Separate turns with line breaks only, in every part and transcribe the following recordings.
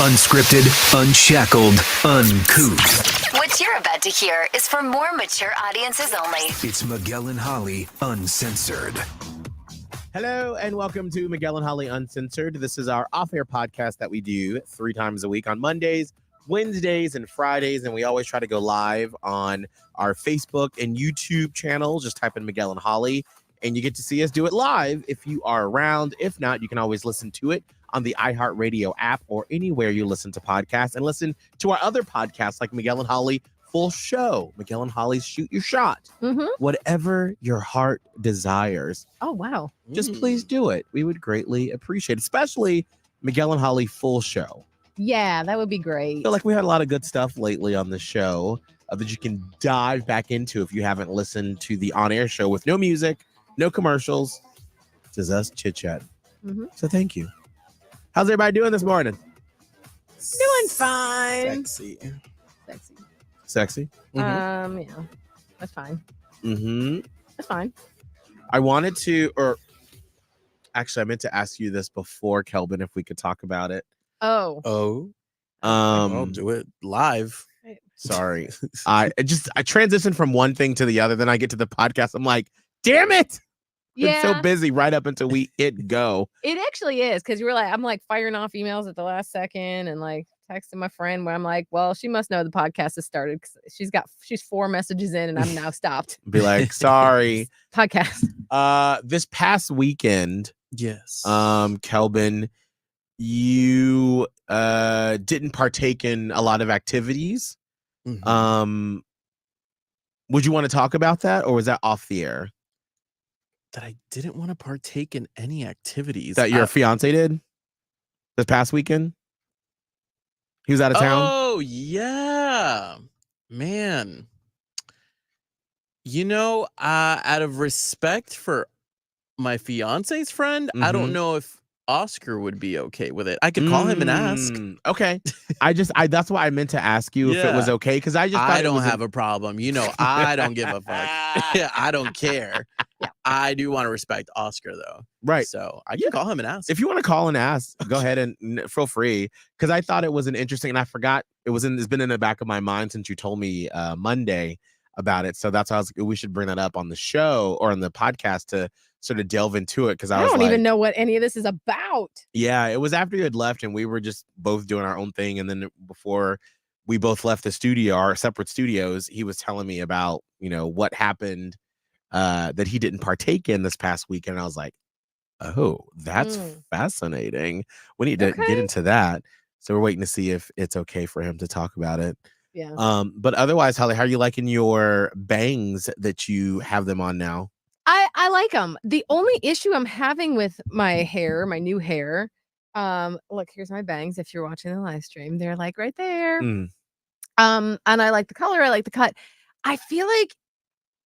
Unscripted, unshackled, uncouth.
What you're about to hear is for more mature audiences only.
It's Miguel and Holly, Uncensored.
Hello and welcome to Miguel and Holly Uncensored. This is our off-air podcast that we do 3 times a week on Mondays, Wednesdays, and Fridays. And we always try to go live on our Facebook and YouTube channel. Just type in Miguel and Holly and you get to see us do it live if you are around. If not, you can always listen to it on the iHeartRadio app or anywhere you listen to podcasts, and listen to our other podcasts like Miguel and Holly Full Show, Miguel and Holly's Shoot Your Shot, whatever your heart desires.
Oh, wow.
Just please do it. We would greatly appreciate it, especially Miguel and Holly Full Show.
Yeah, that would be great.
I feel like we had a lot of good stuff lately on the show that you can dive back into if you haven't listened to the on-air show with no music, no commercials, just us chit-chat. So thank you. How's everybody doing this morning?
Doing fine.
Sexy?
Yeah, that's fine. That's fine.
I wanted to, or actually I meant to ask you this before, Kelbin, if we could talk about it.
Oh.
I'll do it live.
Sorry. I transitioned from one thing to the other. Then I get to the podcast. I'm like, damn it.
Yeah.
Been so busy right up until we hit go.
It actually is, because you were like, I'm like firing off emails at the last second and like texting my friend where I'm like, well, she must know the podcast has started because she's 4 messages in and I'm now stopped.
Be like, sorry.
Podcast.
This past weekend,
Yes.
Kelbin, you didn't partake in a lot of activities. Would you want to talk about that, or was that off the air?
That I didn't want to partake in any activities.
That your fiance did this past weekend? He was out of town?
Oh, yeah. Man. You know, out of respect for my fiance's friend, I don't know if Oscar would be okay with it. I could call him and ask.
Okay. That's why I meant to ask you if it was okay, because I
don't have a problem. You know, I don't give a fuck. I don't care.
Yeah.
I do want to respect Oscar though.
Right.
So I can call him and ask.
If you want to call and ask, go ahead and feel free. Because I thought it was an interesting, and I forgot it's been in the back of my mind since you told me Monday about it. So that's why we should bring that up on the show or on the podcast to sort of delve into it. Because I
don't even know what any of this is about.
Yeah, it was after you had left and we were just both doing our own thing. And then before we both left the studio, our separate studios, he was telling me about, what happened that he didn't partake in this past weekend. I was like, oh, that's fascinating. We need to get into that. So we're waiting to see if it's okay for him to talk about it.
Yeah.
But otherwise, Holly, how are you liking your bangs that you have them on now?
I like them. The only issue I'm having with my hair, my new hair, look, here's my bangs. If you're watching the live stream, they're like right there. And I like the color. I like the cut. I feel like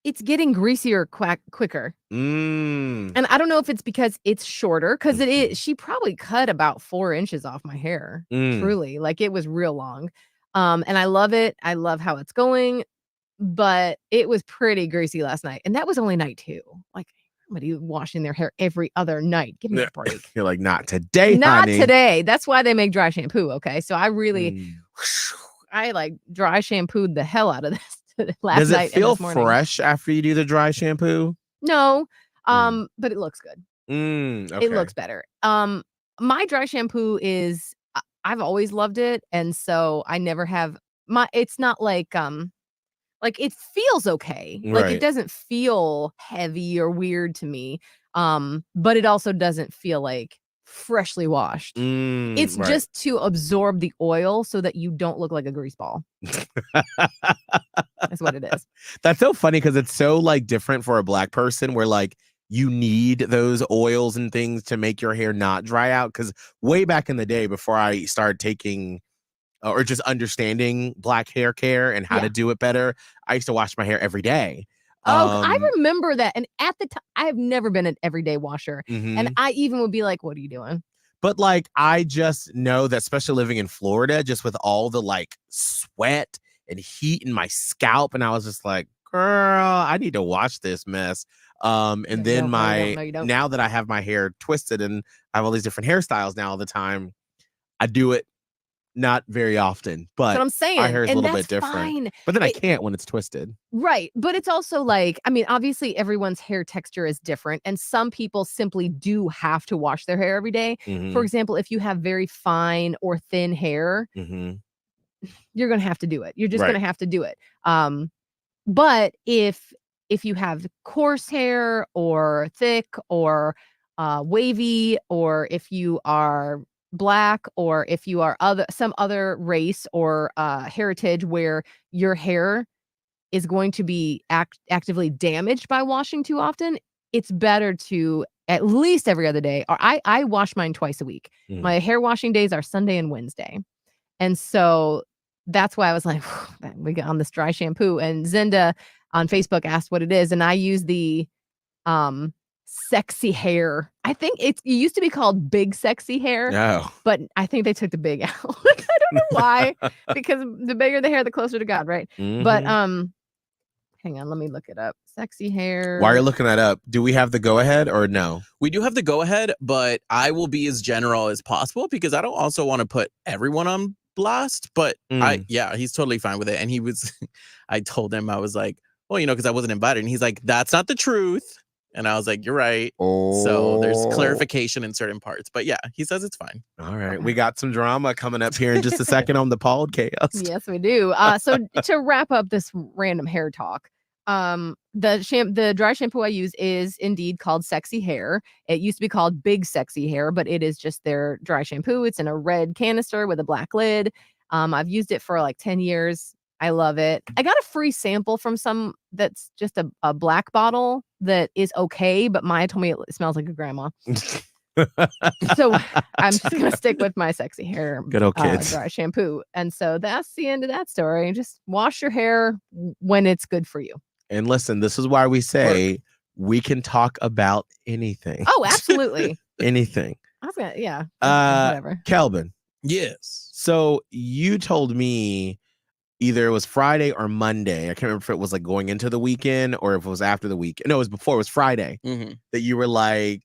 it's getting greasier quicker. And I don't know if it's because it's shorter, because it is. She probably cut about 4 inches off my hair. Truly, like it was real long. And I love it. I love how it's going. But it was pretty greasy last night. And that was only night 2. Like, somebody washing their hair every other night. Give me a break.
You're like, not today,
Not
honey.
today. That's why they make dry shampoo, okay? So I really, I like dry shampooed the hell out of this last night.
Does it feel
and this morning.
fresh after you do the dry shampoo?
No, but it looks good.
Okay.
It looks better. My dry shampoo is, I've always loved it. And so I never have, it's not like it feels okay. Like it doesn't feel heavy or weird to me. But it also doesn't feel like freshly washed. It's just to absorb the oil so that you don't look like a grease ball. That's what it is.
That's so funny because it's so like different for a Black person where like you need those oils and things to make your hair not dry out. Because way back in the day, before I started taking or just understanding Black hair care and how to do it better, I used to wash my hair every day.
I remember that. And at the time, I have never been an everyday washer. And I even would be like, what are you doing?
But like, I just know that, especially living in Florida, just with all the like sweat and heat in my scalp. And I was just like, girl, I need to wash this mess. And then now that I have my hair twisted and I have all these different hairstyles now all the time, I do it not very often,
That's
but
what I'm saying.
our hair is a
And
little
that's
bit different.
fine.
But then I
It-
can't when it's twisted.
Right. But it's also like, I mean, obviously everyone's hair texture is different. And some people simply do have to wash their hair every day.
Mhm.
For example, if you have very fine or thin hair,
Mhm.
you're gonna have to do it. You're just
Right.
gonna have to do it. But if you have coarse hair or thick or wavy, or if you are black, or if you are some other race or heritage where your hair is going to be actively damaged by washing too often, it's better to at least every other day. Or I wash mine twice a week.
Mm.
My hair washing days are Sunday and Wednesday. And so that's why I was like, we got on this dry shampoo. And Zinda on Facebook asked what it is. And I use the sexy hair. I think it used to be called big sexy hair,
No.
but I think they took the big out. I don't know why, because the bigger the hair, the closer to God, right? But
Mhm.
hang on, let me look it up. Sexy hair.
While you're looking that up, do we have the go ahead or no?
We do have the go ahead, but I will be as general as possible because I don't also want to put everyone on blast. But yeah, he's totally fine with it. And he was, I told him, I was like, well, you know, because I wasn't invited. And he's like, that's not the truth. And I was like, you're right. So there's clarification in certain parts. But yeah, he says it's fine.
All right. We got some drama coming up here in just a second on the podcast.
Yes, we do. So to wrap up this random hair talk, the dry shampoo I use is indeed called Sexy Hair. It used to be called Big Sexy Hair, but it is just their dry shampoo. It's in a red canister with a black lid. I've used it for like 10 years. I love it. I got a free sample from some that's just a black bottle that is okay, but Maya told me it smells like a grandma. So I'm just gonna stick with my Sexy Hair
Good old kids.
dry shampoo. And so that's the end of that story. Just wash your hair when it's good for you.
And listen, this is why we say we can talk about anything.
Oh, absolutely.
Anything.
I was gonna, yeah.
Whatever. Kelbin.
Yes.
So you told me either it was Friday or Monday. I can't remember if it was like going into the weekend or if it was after the weekend. No, it was before. It was Friday that you were like,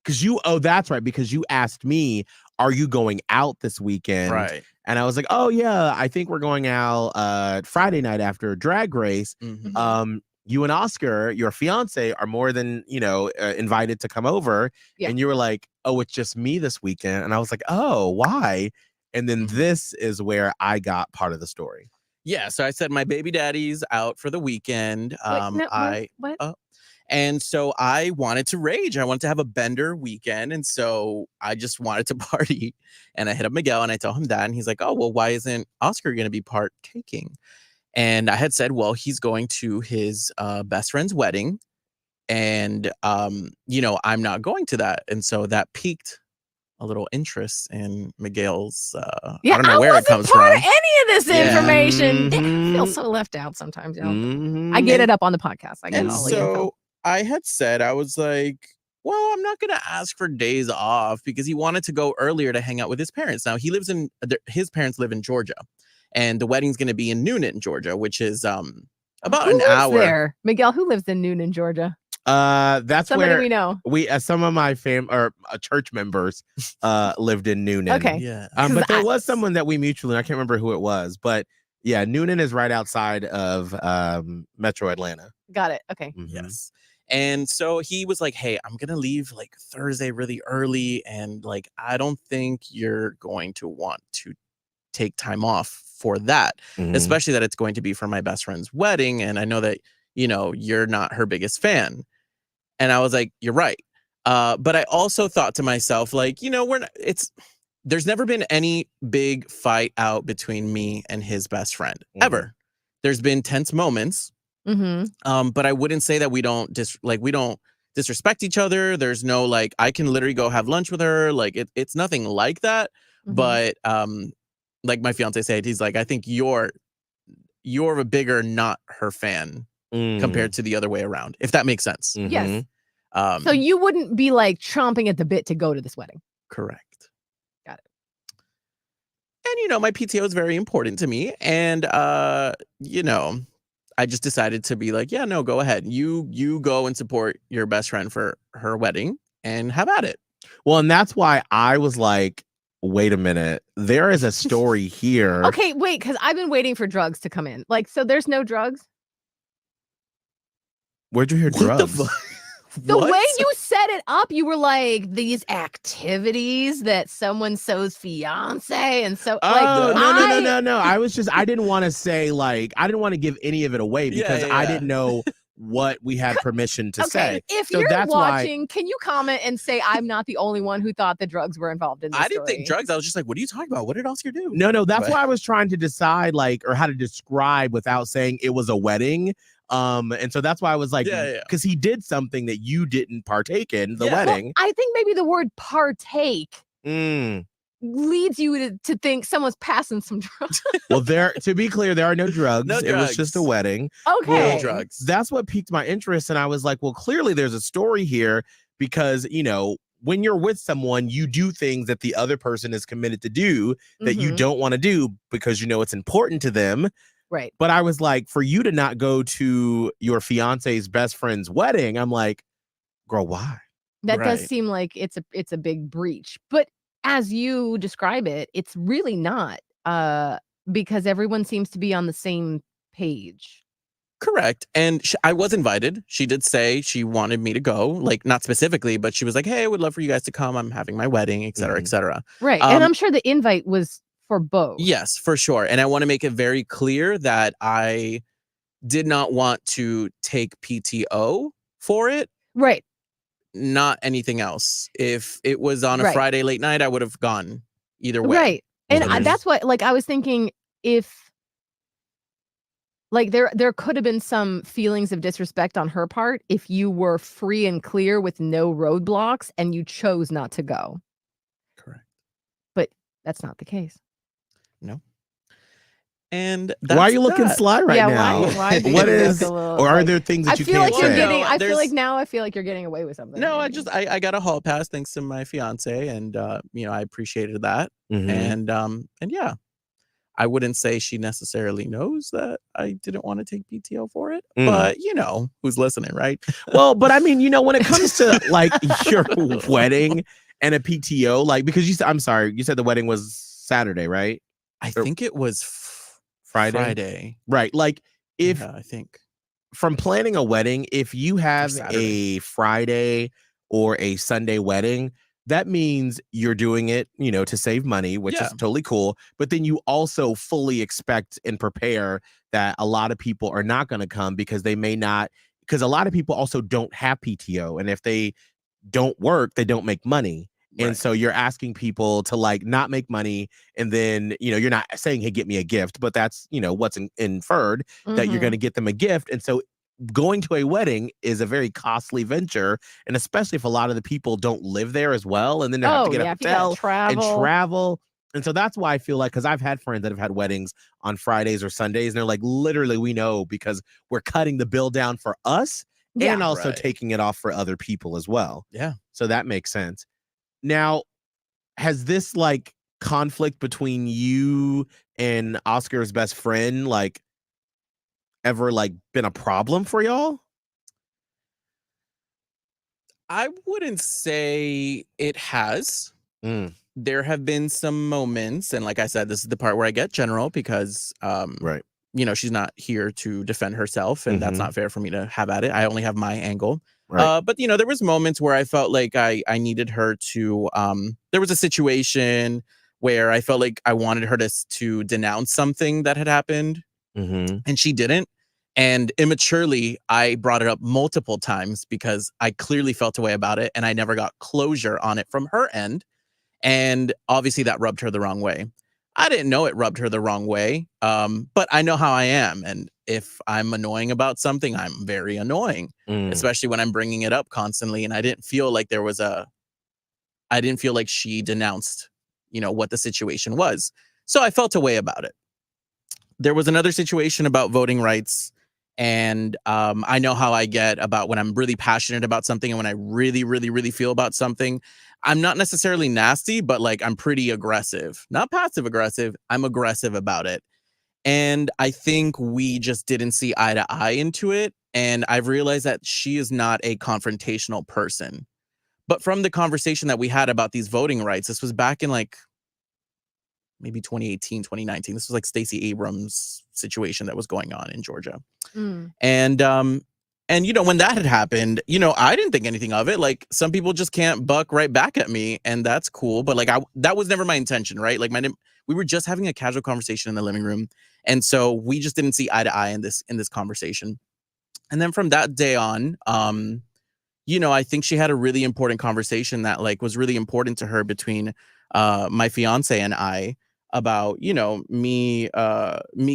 that's right. Because you asked me, are you going out this weekend?
Right.
And I was like, oh yeah, I think we're going out Friday night after Drag Race. You and Oscar, your fiance, are more than, invited to come over. Yeah. And you were like, oh, it's just me this weekend. And I was like, oh, why? And then this is where I got part of the story.
Yeah, so I said my baby daddy's out for the weekend.
What?
And so I wanted to rage. I wanted to have a bender weekend. And so I just wanted to party. And I hit up Miguel and I tell him that. And he's like, oh, well, why isn't Oscar going to be partaking? And I had said, well, he's going to his best friend's wedding. And, I'm not going to that. And so that piqued a little interest in Miguel's I don't know where it comes from.
Any of this information. I feel so left out sometimes. I get it up on the podcast. I get
and
all the
so
info.
I had said, I was like, well, I'm not going to ask for days off because he wanted to go earlier to hang out with his parents. Now his parents live in Georgia, and the wedding's going to be in Noonan, Georgia, which is about an hour.
There, Miguel, who lives in Noonan, Georgia?
That's
somebody
where
we know.
Some of my church members lived in Noonan.
Okay.
Yeah.
But there was someone that we mutually, I can't remember who it was, but yeah, Noonan is right outside of Metro Atlanta.
Got it. Okay.
Yes. And so he was like, hey, I'm going to leave like Thursday really early. And like, I don't think you're going to want to take time off for that, especially that it's going to be for my best friend's wedding. And I know that, you're not her biggest fan. And I was like, you're right. But I also thought to myself, like, there's never been any big fight out between me and his best friend ever. There's been tense moments. But I wouldn't say that we don't disrespect each other. There's no like, I can literally go have lunch with her. Like it's nothing like that. But like my fiance said, he's like, I think you're a bigger not her fan compared to the other way around, if that makes sense.
Yes. So you wouldn't be like chomping at the bit to go to this wedding.
Correct.
Got it.
And my PTO is very important to me. And I just decided to be like, yeah, no, go ahead. You go and support your best friend for her wedding and have at it.
Well, and that's why I was like, wait a minute. There is a story here.
Okay, wait, because I've been waiting for drugs to come in. Like, so there's no drugs?
Where'd you hear
What the
drugs?
fuck?
The
What?
way you set it up, you were like, these activities that someone so's fiance and so
Oh,
like
no. I didn't want to say like, I didn't want to give any of it away because I didn't know what we had permission to say.
If
So
you're
that's
watching, can you comment and say I'm not the only one who thought the drugs were involved in this
I didn't
story?
think drugs. I was just like, what are you talking about? What did Oscar do?
No, that's
But-
why I was trying to decide like, or how to describe without saying it was a wedding. And so that's why I was like, because he did something that you didn't partake in, the wedding.
Well, I think maybe the word partake leads you to think someone's passing some drugs.
Well, to be clear, there are no drugs.
No
It was just a
drugs.
wedding.
Okay.
No drugs.
That's what piqued my interest. And I was like, well, clearly there's a story here because, you know, when you're with someone, you do things that the other person is committed to do that you don't want to do because you know it's important to them.
Right.
But I was like, for you to not go to your fiance's best friend's wedding, I'm like, girl, why?
That does
Right.
seem like it's a big breach. But as you describe it, it's really not because everyone seems to be on the same page.
Correct. And I was invited. She did say she wanted me to go, like not specifically, but she was like, hey, I would love for you guys to come. I'm having my wedding, et cetera, et cetera.
Right. And I'm sure the invite was for both.
Yes, for sure. And I want to make it very clear that I did not want to take PTO for it.
Right.
Not anything else. If it was on a
Right.
Friday late night, I would have gone either way.
Right. And
Mhm.
that's what, like, I was thinking if, like, there could have been some feelings of disrespect on her part if you were free and clear with no roadblocks and you chose not to go.
Correct.
But that's not the case.
No. And
Why are you looking sly right now?
Why do
What
you
is,
look a little,
or are
like,
there things that
I
you
feel
can't
like you're
say?
getting.
No,
I feel
there's-
like now. I feel like you're getting away with something.
No,
maybe.
I got a hall pass thanks to my fiance, and you know, I appreciated that.
Mhm.
And yeah, I wouldn't say she necessarily knows that I didn't want to take PTO for it, but you know, who's listening, right?
Well, but I mean, you know, when it comes to like your wedding and a PTO, like because I'm sorry, you said the wedding was Saturday, right?
I think it was Friday.
Right. Like if
I think
from planning a wedding, if you have
Saturday.
a Friday or a Sunday wedding, that means you're doing it, you know, to save money, which is totally cool. But then you also fully expect and prepare that a lot of people are not going to come because they may not, because a lot of people also don't have PTO. And if they don't work, they don't make money. And so you're asking people to like not make money. And then, you know, you're not saying, hey, get me a gift, but that's, you know, what's inferred that you're going to get them a gift. And so going to a wedding is a very costly venture. And especially if a lot of the people don't live there as well. And then they have to get a hotel and travel. And so that's why I feel like, because I've had friends that have had weddings on Fridays or Sundays. And they're like, literally, we know because we're cutting the bill down for us and also taking it off for other people as well.
Yeah.
So that makes sense. Now, has this like conflict between you and Oscar's best friend like ever like been a problem for y'all?
I wouldn't say it has. There have been some moments, and like I said, this is the part where I get general because you know, she's not here to defend herself, and that's not fair for me to have at it. I only have my angle. But you know, there was moments where I felt like I needed her to there was a situation where I felt like I wanted her to denounce something that had happened, and she didn't. And immaturely, I brought it up multiple times because I clearly felt a way about it, and I never got closure on it from her end. And obviously that rubbed her the wrong way. I didn't know it rubbed her the wrong way, but I know how I am. And if I'm annoying about something, I'm very annoying, especially when I'm bringing it up constantly. And I didn't feel like I didn't feel like she denounced, you know, what the situation was. So I felt a way about it. There was another situation about voting rights. And I know how I get about when I'm really passionate about something and when I really, really, really feel about something. I'm not necessarily nasty, but like I'm pretty aggressive, not passive aggressive. I'm aggressive about it. And I think we just didn't see eye to eye into it. And I've realized that she is not a confrontational person. But from the conversation that we had about these voting rights, this was back in like maybe 2018, 2019. This was like Stacey Abrams' situation that was going on in Georgia. And you know, when that had happened, you know, I didn't think anything of it. Like, some people just can't buck right back at me, and that's cool. But like, that was never my intention, right? Like, we were just having a casual conversation in the living room, and so we just didn't see eye to eye in this conversation. And then from that day on, you know, I think she had a really important conversation that like was really important to her between my fiance and I, about, you know, me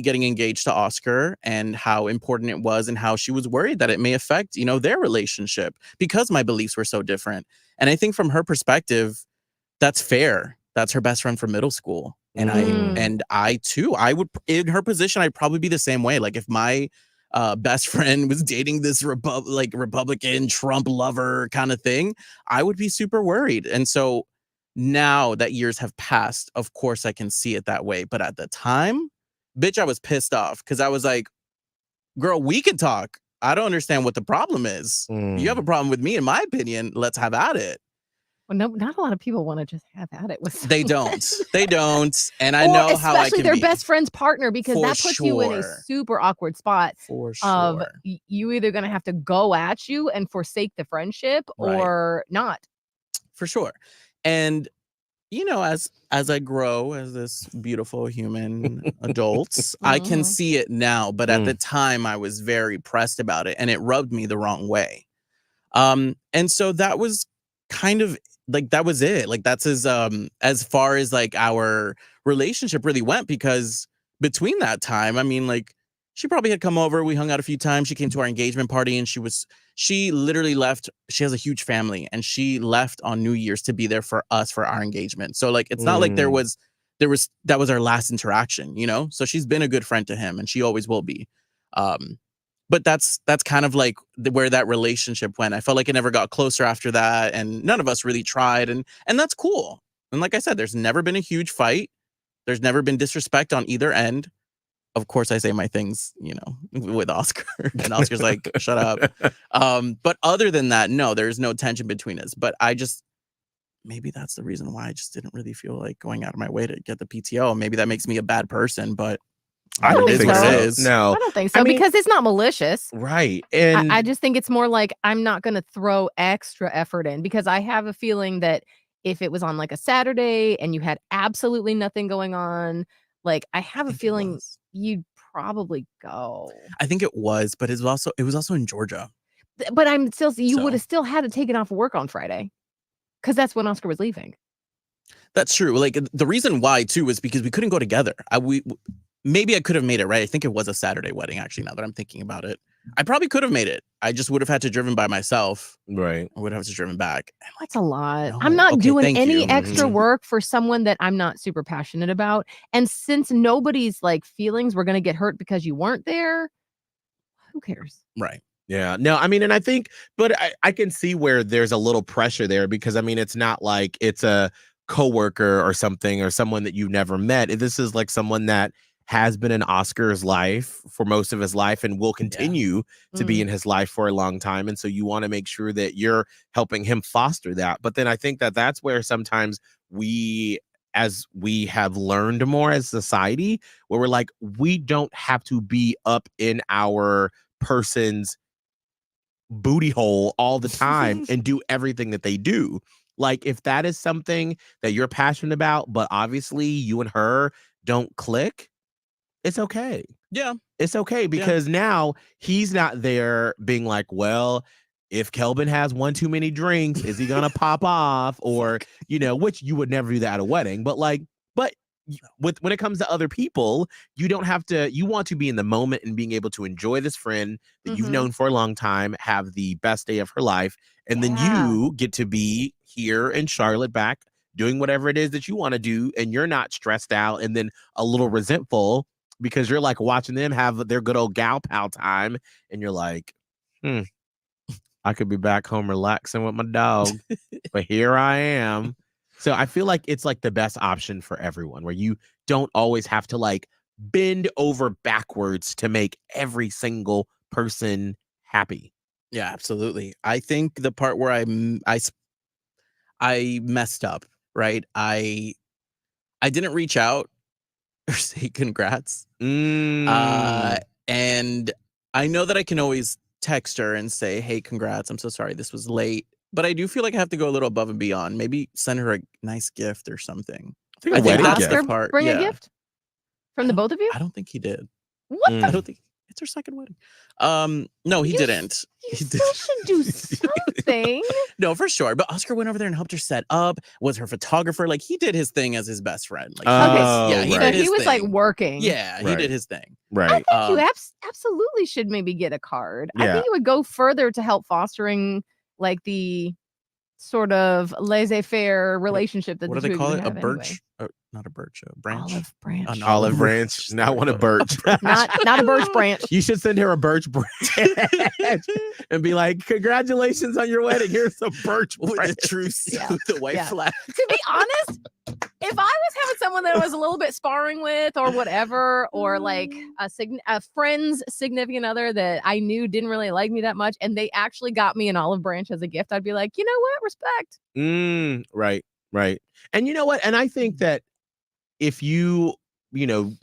getting engaged to Oscar, and how important it was, and how she was worried that it may affect, you know, their relationship because my beliefs were so different. And I think from her perspective, that's fair. That's her best friend from middle school. And I too, I would, in her position, I'd probably be the same way. Like, if my best friend was dating this Republican Trump lover kind of thing, I would be super worried. And so now that years have passed, of course I can see it that way. But at the time, bitch, I was pissed off, because I was like, girl, we can talk. I don't understand what the problem is. You have a problem with me, in my opinion. Let's have at it.
Well, no, not a lot of people want to just have at it with someone.
They don't. They don't. And I know how I can
especially their
be.
best friend's partner, because
For
that puts you in a
sure.
super awkward spot
For
of
sure.
you either going to have to go at you and forsake the friendship,
Right.
or not.
For sure. And you know, as I grow as this beautiful human adult, I can see it now. But at the time, I was very pressed about it, and it rubbed me the wrong way. And so that was kind of like, that was it. Like, that's as far as like our relationship really went, because between that time, I mean, like, she probably had come over, we hung out a few times, she came to our engagement party, and she literally left. She has a huge family, and she left on New Year's to be there for us for our engagement. So like, it's not like that was our last interaction, you know? So she's been a good friend to him, and she always will be. But that's kind of like where that relationship went. I felt like it never got closer after that, and none of us really tried, and that's cool. And like I said, there's never been a huge fight. There's never been disrespect on either end. Of course, I say my things, you know, with Oscar, and Oscar's like, shut up. But other than that, no, there's no tension between us. But maybe that's the reason why I just didn't really feel like going out of my way to get the PTO. Maybe that makes me a bad person, but
I don't
think
think
so.
so.
It
is. No,
I don't think so, because it's not malicious.
Right. And
I just think it's more like, I'm not going to throw extra effort in, because I have a feeling that if it was on like a Saturday and you had absolutely nothing going on, like, I have a feeling you'd probably go.
I think it was, but it was also in Georgia.
But I'm still, you would have still had to take it off work on Friday, because that's when Oscar was leaving.
That's true. Like, the reason why too was because we couldn't go together. Maybe I could have made it, right? I think it was a Saturday wedding, actually, now that I'm thinking about it. I probably could have made it. I just would have had to driven by myself.
Right.
I would have to driven back. And
That's a lot.
no.
I'm not
Okay,
doing
thank
any
you.
extra work for someone that I'm not super passionate about. And since nobody's like feelings were going to get hurt because you weren't there, who cares?
Right.
Yeah. No, I mean, and I think, but I can see where there's a little pressure there, because I mean, it's not like it's a coworker or something, or someone that you've never met. This is like someone that has been in Oscar's life for most of his life, and will continue to be in his life for a long time. And so you want to make sure that you're helping him foster that. But then I think that that's where sometimes as we have learned more as society, where we're like, we don't have to be up in our person's booty hole all the time and do everything that they do. Like, if that is something that you're passionate about, but obviously you and her don't click, it's okay.
Yeah.
It's okay, because now he's not there being like, well, if Kelbin has one too many drinks, is he gonna pop off? Or, you know, which you would never do that at a wedding, but like, when it comes to other people, you don't have to, you want to be in the moment and being able to enjoy this friend that you've known for a long time, have the best day of her life, and then you get to be here in Charlotte back doing whatever it is that you want to do, and you're not stressed out and then a little resentful because you're like watching them have their good old gal pal time, and you're like, I could be back home relaxing with my dog, but here I am. So I feel like it's like the best option for everyone, where you don't always have to like bend over backwards to make every single person happy.
Yeah, absolutely. I think the part where I messed up, right? I I didn't reach out or say congrats. And I know that I can always text her and say, hey, congrats. I'm so sorry this was late. But I do feel like I have to go a little above and beyond. Maybe send her a nice gift or something.
I think
that's
Oscar
the part.
bring
yeah.
a gift from the both of you?
I don't think he did.
What
I don't think it's her second wedding. No, he didn't.
You
He
still should do something.
No, for sure. But Oscar went over there and helped her set up. Was her photographer. Like he did his thing as his best friend. Like
Okay,
he
so
did
he
his
was like
thing.
working.
Yeah, he
Right.
did his thing.
Right.
I think you absolutely should maybe get a card. I
Yeah.
think it would go further to help fostering like the sort of laissez-faire relationship that
What
the
do they
two
call
of
it?
you
A
have
birch?
anyway.
Not a birch. A branch.
Olive branch.
An
Olive branch. Not one a birch.
not a birch branch.
You should send her a birch branch and be like, congratulations on your wedding. Here's a birch
With
branch.
the true with the white flag.
To be honest, if I was having someone that I was a little bit sparring with or whatever, or like a friend's significant other that I knew didn't really like me that much, and they actually got me an olive branch as a gift, I'd be like, you know what? Respect.
Right. And you know what? And I think that if you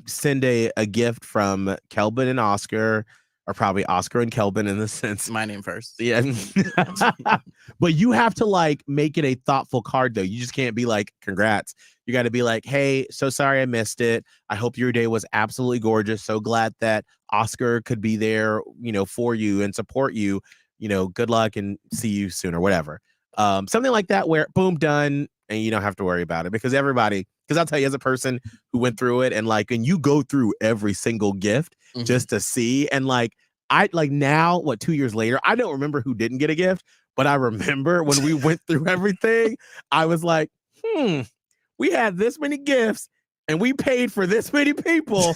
send a gift from Kelbin and Oscar, or probably Oscar and Kelbin in the sense.
My name first.
Yeah. But you have to like make it a thoughtful card though. You just can't be like, congrats. You got to be like, hey, so sorry I missed it. I hope your day was absolutely gorgeous. So glad that Oscar could be there, for you and support you. Good luck and see you soon or whatever. Something like that where boom, done, and you don't have to worry about it because I'll tell you as a person who went through it and you go through every single gift just to see. And now, 2 years later, I don't remember who didn't get a gift, but I remember when we went through everything, I was like, we had this many gifts and we paid for this many people.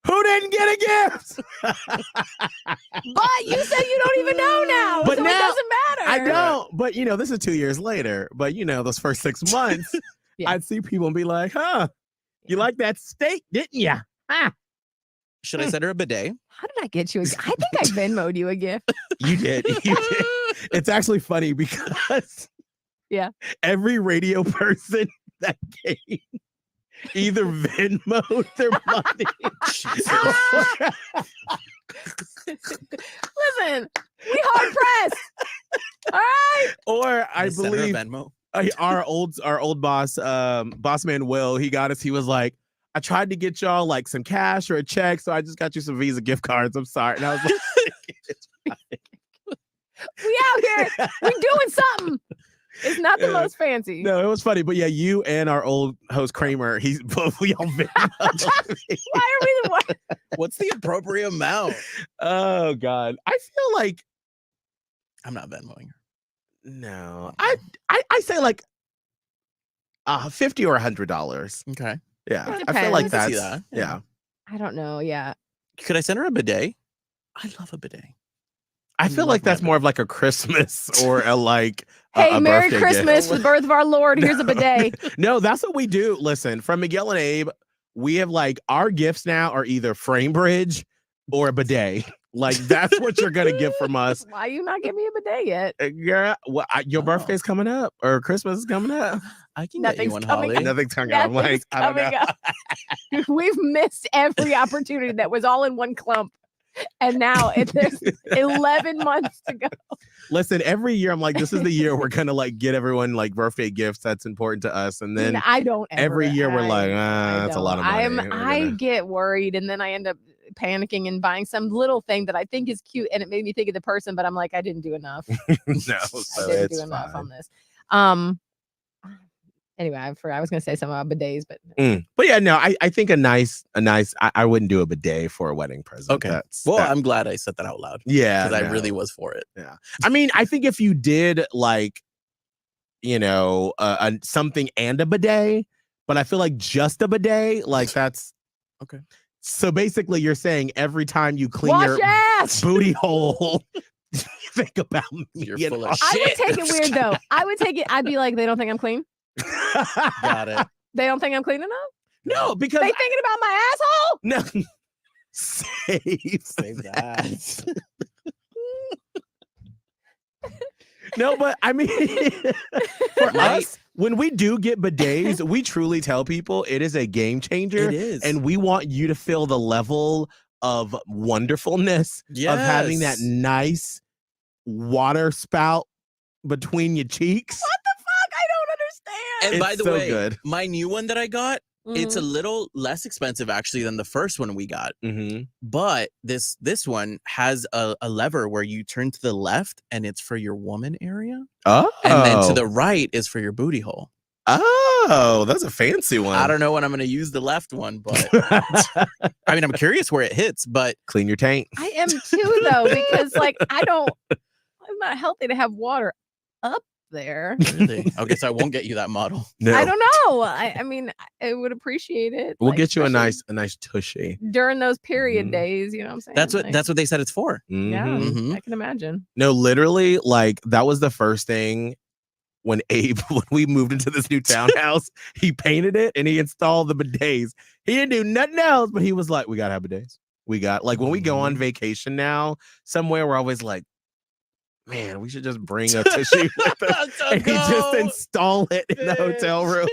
Who didn't get a gift?
But you said you don't even know now,
But
so
now,
it doesn't matter.
I don't. But this is 2 years later. But those first 6 months,
Yeah.
I'd see people and be like, you like that steak, didn't you?
Should I send her a bidet?
How did I get you a gift? I think I Venmo'd you a gift.
You did. It's actually funny because every radio person that came either Venmo'd their money.
Listen, we hard pressed. All right.
Or I
Send her a
believe
Venmo.
our old boss, boss man Will, he was like, I tried to get y'all like some cash or a check, so I just got you some Visa gift cards. I'm sorry. And I was like,
We out here. We doing something. It's not the most fancy.
no, it was funny. But yeah, you and our old host Kramer, we all Venmo'd.
Why are we the one?
What's the appropriate amount?
Oh God. I feel like
I'm not Venmoing her.
no. I say like $50 or $100.
Okay.
Yeah.
It
I feel like
depends.
I can see
that's
that.
yeah.
I don't know. Yeah.
Could I send her a bidet? I love a bidet.
I feel like that's more of like a Christmas or a like
Hey,
a
Merry
birthday
Christmas,
gift.
the birth of our Lord. Here's a bidet.
No, that's what we do. Listen, from Miguel and Abe, we have like our gifts now are either frame bridge or a bidet. Like that's what you're gonna get from us.
Why you not give me a bidet yet?
Girl, your birthday's coming up or Christmas is coming up.
I can get you
Nothing's
one,
coming
Holly.
Nothing's coming up. I'm like, I don't know.
up. We've missed every opportunity that was all in one clump. And now there's 11 months to go.
Listen, every year I'm like, this is the year we're gonna like get everyone like birthday gifts that's important to us, and then
I don't
every year we're like, that's a lot of money.
I get worried, and then I end up panicking and buying some little thing that I think is cute, and it made me think of the person, but I'm like, I didn't do enough.
No,
I
so
didn't
it's
do enough
fine.
on this. Anyway, I was gonna say something about bidets, but
But yeah, no, I think a nice I wouldn't do a bidet for a wedding present.
Okay. I'm glad I said that out loud.
Yeah,
Because I
no.
really was for it.
Yeah. I mean, I think if you did like, something and a bidet, but I feel like just a bidet, like that's
okay.
So basically, you're saying every time you clean
wash
your
ass.
booty hole, you think about me.
You're
and
full of
Oscar.
I would
shit.
take it weird though. I would take it. I'd be like, they don't think I'm clean.
Got it.
They don't think I'm clean enough.
No, because
They thinking about my asshole.
no. Save
that.
No, but I mean, for us, when we do get bidets, we truly tell people it is a game changer.
It is.
And we want you to feel the level of wonderfulness of having that nice water spout between your cheeks.
What the fuck? I don't understand.
And by
It's
the
so
way,
good.
my new one that I got, it's a
Mhm.
little less expensive actually than the first one we got.
Mm-hmm.
But this one has a lever where you turn to the left and it's for your woman area.
Oh.
And then to the right is for your booty hole.
Oh, that's a fancy one.
I don't know when I'm going to use the left one, but I mean, I'm curious where it hits, but
Clean your tank.
I am too, though, because like I'm not healthy to have water up there.
really, I guess I won't get you that model.
No.
I don't know. I mean, I would appreciate it.
We'll
like,
get you a
especially
nice tushy.
during those period
Mhm.
days. You know what I'm saying?
That's
Like,
what they said it's for.
Yeah,
Mhm.
Mhm.
I can imagine.
No, literally, like that was the first thing when Abe, when we moved into this new townhouse, he painted it and he installed the bidets. He didn't do nothing else, but he was like, we gotta have bidets. We got like when we go on vacation now, somewhere we're always like, man, we should just bring a tissue with us and he just install it in the hotel room.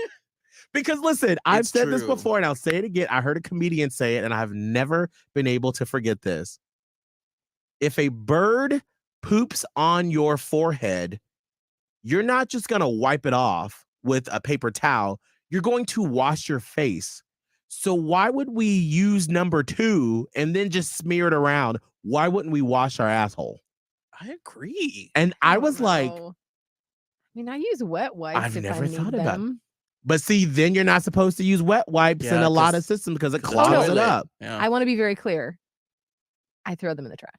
Because listen, I've
It's
said this
true.
before and I'll say it again. I heard a comedian say it and I've never been able to forget this. If a bird poops on your forehead, you're not just going to wipe it off with a paper towel. You're going to wash your face. So why would we use number 2 and then just smear it around? Why wouldn't we wash our asshole?
I agree.
And I
don't
was like,
know. I mean, I use wet wipes.
I've
if
never
I
thought
need
about it.
them.
but see, then you're not supposed to use wet wipes in
Yeah,
a lot
'cause
of systems because it
The
clogs it
toilet.
up.
Yeah.
I want to be very clear. I throw them in the trash.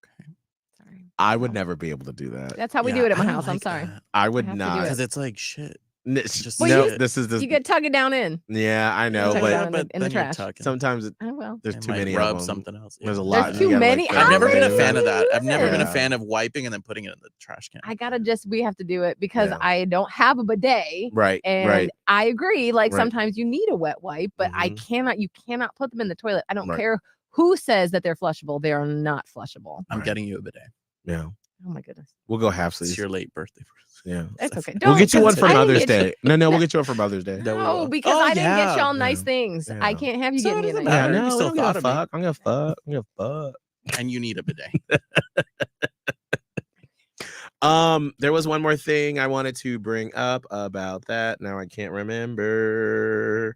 Okay.
Sorry.
I would
No.
never be able to do that.
That's how we do it at my house. I'm sorry.
I would
have to do
not.
it.
Because it's like shit. Just
No,
shit.
this is the
You could tug it down in.
yeah, I know,
Tuck it
but
down in the
then you're
trash.
tucking.
sometimes
Oh well.
there's
It
too
might
many
rub
of them.
something else.
There's a
Yeah.
lot.
There's
you
too
gotta,
many.
like,
I've
How
never been a
many
fan of that.
is
I've never been a
it?
fan of wiping and then putting it in the trash can.
I gotta we have to do it because
Yeah.
I don't have a bidet.
Right,
And
right.
I agree, like
Right.
sometimes you need a wet wipe, but
Mhm.
you cannot put them in the toilet. I don't
Right.
care who says that they're flushable. They are not flushable.
I'm
Right.
getting you a bidet.
Yeah,
Oh my goodness.
we'll go half
It's
sleeves.
your late birthday.
Yeah,
It's okay.
we'll get you one for
I didn't
Mother's
get you-
Day. No, we'll get you one for Mother's Day.
That we
No,
will.
because
Oh,
I didn't get
yeah.
y'all nice
Yeah.
things.
Yeah.
I can't have you
So
get
it
me a
doesn't
nice
Yeah,
matter.
thing.
You
no,
still
I'm gonna
thought of me.
fuck. I'm gonna fuck. I'm gonna fuck.
And you need a bidet.
There was one more thing I wanted to bring up about that. Now I can't remember.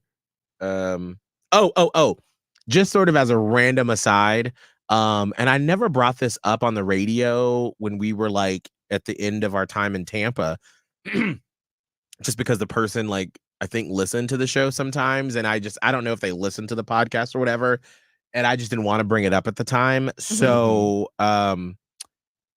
Just sort of as a random aside. And I never brought this up on the radio when we were like at the end of our time in Tampa, just because the person like I think listened to the show sometimes, and I don't know if they listened to the podcast or whatever, and I just didn't want to bring it up at the time. So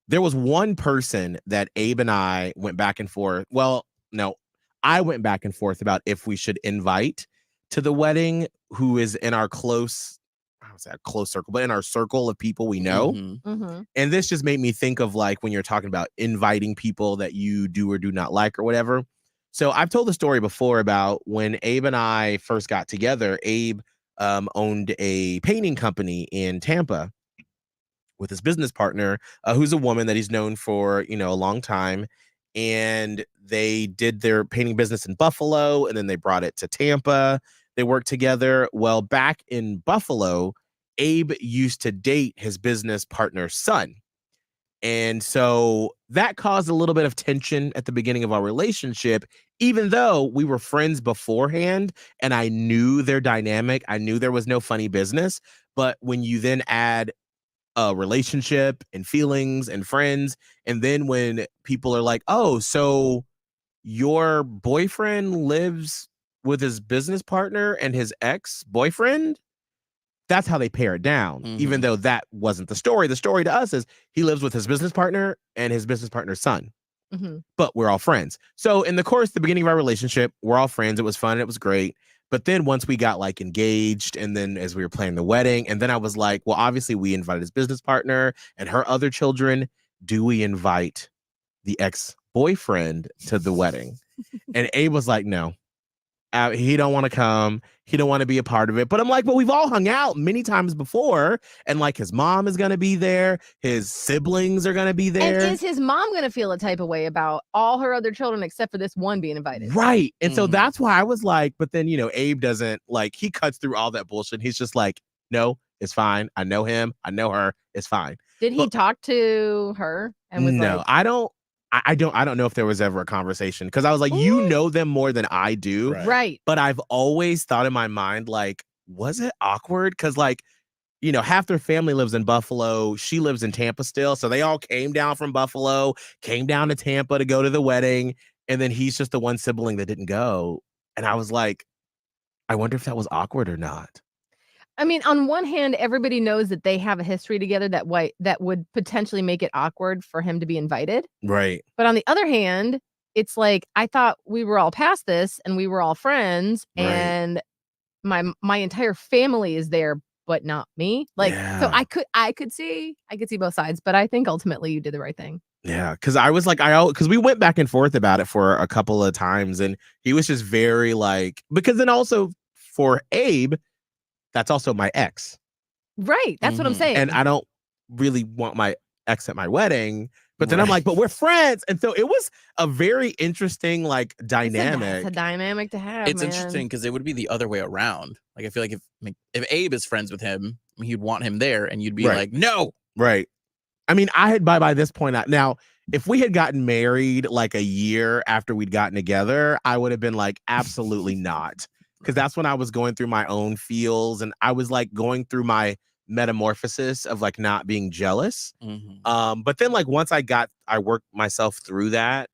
there was one person that Abe and I went back and forth. Well, no, I went back and forth about if we should invite to the wedding who is in our close, I don't say a close circle, but in our circle of people we know.
Mhm.
Mm-hmm.
And this just made me think of like when you're talking about inviting people that you do or do not like or whatever. So I've told the story before about when Abe and I first got together. Abe owned a painting company in Tampa with his business partner, who's a woman that he's known for, a long time. And they did their painting business in Buffalo, and then they brought it to Tampa. They worked together. Well, back in Buffalo, Abe used to date his business partner's son. And so that caused a little bit of tension at the beginning of our relationship, even though we were friends beforehand and I knew their dynamic. I knew there was no funny business. But when you then add a relationship and feelings and friends, and then when people are like, oh, so your boyfriend lives with his business partner and his ex-boyfriend, that's how they pare it down. Even though that wasn't the story to us is he lives with his business partner and his business partner's son.
Mm-hmm.
But we're all friends. So in the course, the beginning of our relationship, we're all friends. It was fun. It was great. But then once we got like engaged, and then as we were planning the wedding, and then I was like, well, obviously we invited his business partner and her other children. Do we invite the ex-boyfriend to the wedding? And Abe was like, no. He don't want to come. He don't want to be a part of it. But I'm like, but we've all hung out many times before. And like his mom is going to be there. His siblings are going to be there.
And is his mom going to feel a type of way about all her other children except for this one being invited?
Right. And so that's why I was like, but then, Abe doesn't like, he cuts through all that bullshit. He's just like, no, it's fine. I know him. I know her. It's fine.
Did he talk to her and was
no,
like,
I don't know if there was ever a conversation because I was like, you know them more than I do.
Right.
But I've always thought in my mind, like, was it awkward? Because like, half their family lives in Buffalo. She lives in Tampa still. So they all came down from Buffalo, came down to Tampa to go to the wedding. And then he's just the one sibling that didn't go. And I was like, I wonder if that was awkward or not.
I mean, on one hand, everybody knows that they have a history together that would potentially make it awkward for him to be invited.
Right.
But on the other hand, it's like, I thought we were all past this and we were all friends and my entire family is there, but not me. Like, so I could see both sides, but I think ultimately you did the right thing.
Yeah. Cause I was like, cause we went back and forth about it for a couple of times and he was just very like, because then also for Abe, that's also my ex.
Right. That's what I'm saying.
And I don't really want my ex at my wedding. But then I'm like, but we're friends. And so it was a very interesting, like, dynamic.
It's a dynamic to have.
It's interesting because it would be the other way around. Like, I feel like if Abe is friends with him, he'd want him there and you'd be like, no.
Right. I mean, I had by this point now, if we had gotten married like a year after we'd gotten together, I would have been like, absolutely not. Because that's when I was going through my own feels and I was like going through my metamorphosis of like not being jealous. But then like once I worked myself through that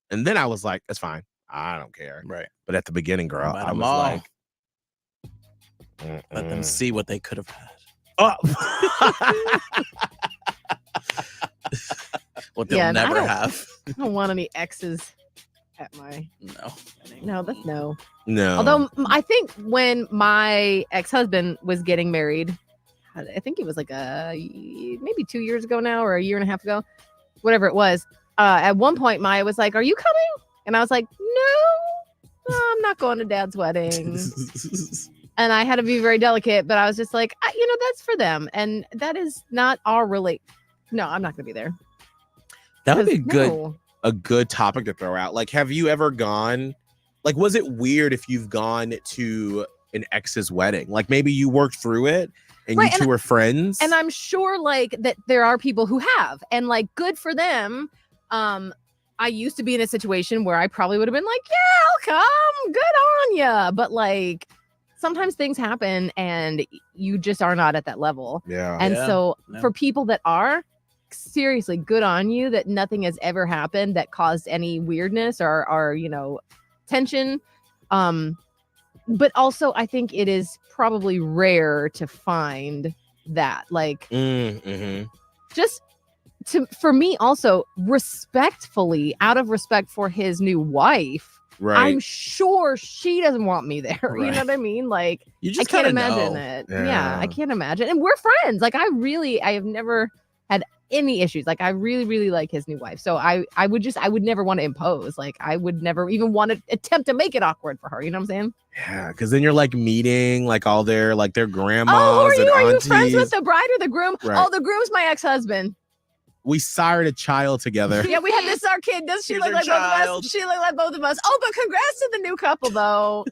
and then I was like, it's fine. I don't care.
Right.
But at the beginning, girl, I was like,
let them see what they could have had.
Oh.
What they'll never have.
I don't want any exes at my no. That's no. Although I think when my ex-husband was getting married, I think it was like maybe 2 years ago now or a year and a half ago, whatever it was. At one point, Maya was like, "Are you coming?" And I was like, "No, I'm not going to Dad's wedding." And I had to be very delicate, but I was just like, that's for them, and that is not our No, I'm not going to be there.
That would be a good topic to throw out. Like, have you ever gone? Like, was it weird if you've gone to an ex's wedding? Like, maybe you worked through it and you two were friends.
And I'm sure, like, that there are people who have, and like, good for them. I used to be in a situation where I probably would have been like, yeah, I'll come. Good on ya. But like, sometimes things happen and you just are not at that level.
Yeah.
And so for people that are, seriously, good on you that nothing has ever happened that caused any weirdness or tension. But also I think it is probably rare to find that, like, just for me also respectfully, out of respect for his new wife, I'm sure she doesn't want me there. You know what I mean? Like, I can't imagine it. Yeah, I can't imagine. And we're friends. Like, I have never had any issues. Like, I really, really like his new wife. So I would never want to impose. Like, I would never even want to attempt to make it awkward for her. You know what I'm saying?
Yeah, because then you're like meeting like all their grandmas.
Oh,
and
are you
aunties.
friends with the bride or the groom?
Right.
Oh, the groom's my ex-husband.
We sired a child together.
Yeah, we had this our kid. Does she look like both of us? She look like both of us. Oh, but congrats to the new couple though.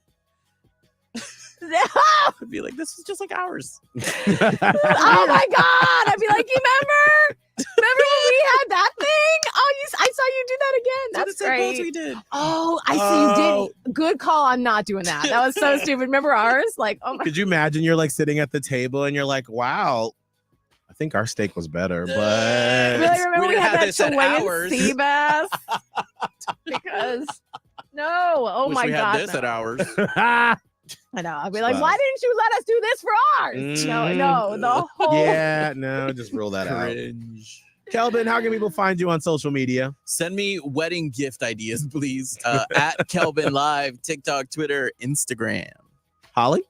I'd be like, this is just like ours.
Oh my God. I'd be like, you remember when we had that thing? Oh, I saw you do that again. That's great.
We did.
Oh, I see you did. Good call. I'm not doing that. That was so stupid. Remember ours? Like, oh my.
Could you imagine you're like sitting at the table and you're like, wow, I think our steak was better, but
really remember we had that
Chilean
sea bass? Because oh
wish
my
we
God,
had this at ours.
I know. I'd be like, why didn't you let us do this for ours? No, the whole
just rule that out. Kelbin, how can people find you on social media?
Send me wedding gift ideas, please. At Kelbin Live, TikTok, Twitter, Instagram.
Holly?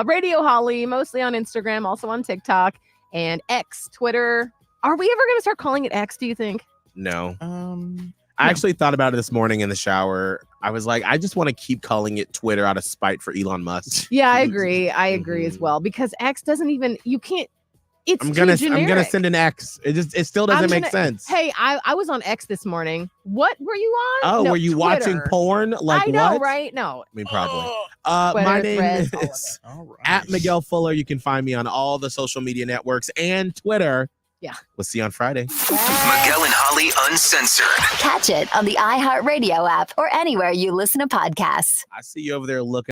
Radio Holly, mostly on Instagram, also on TikTok and X, Twitter. Are we ever going to start calling it X, do you think?
No. I actually thought about it this morning in the shower. I was like, I just want to keep calling it Twitter out of spite for Elon Musk.
Yeah, I agree. I agree as well because X doesn't even. You can't. It's
I'm gonna
generic.
send an X. It still doesn't make sense.
Hey, I was on X this morning. What were you on?
Oh,
No,
were you
Twitter.
watching porn? Like
I know,
what?
right? No.
I mean, probably.
Twitter,
My name
Threads, all of
is
All right.
at Miguel Fuller. You can find me on all the social media networks and Twitter.
Yeah.
We'll see you on Friday.
Miguel and Holly Uncensored.
Catch it on the iHeartRadio app or anywhere you listen to podcasts.
I see you over there looking.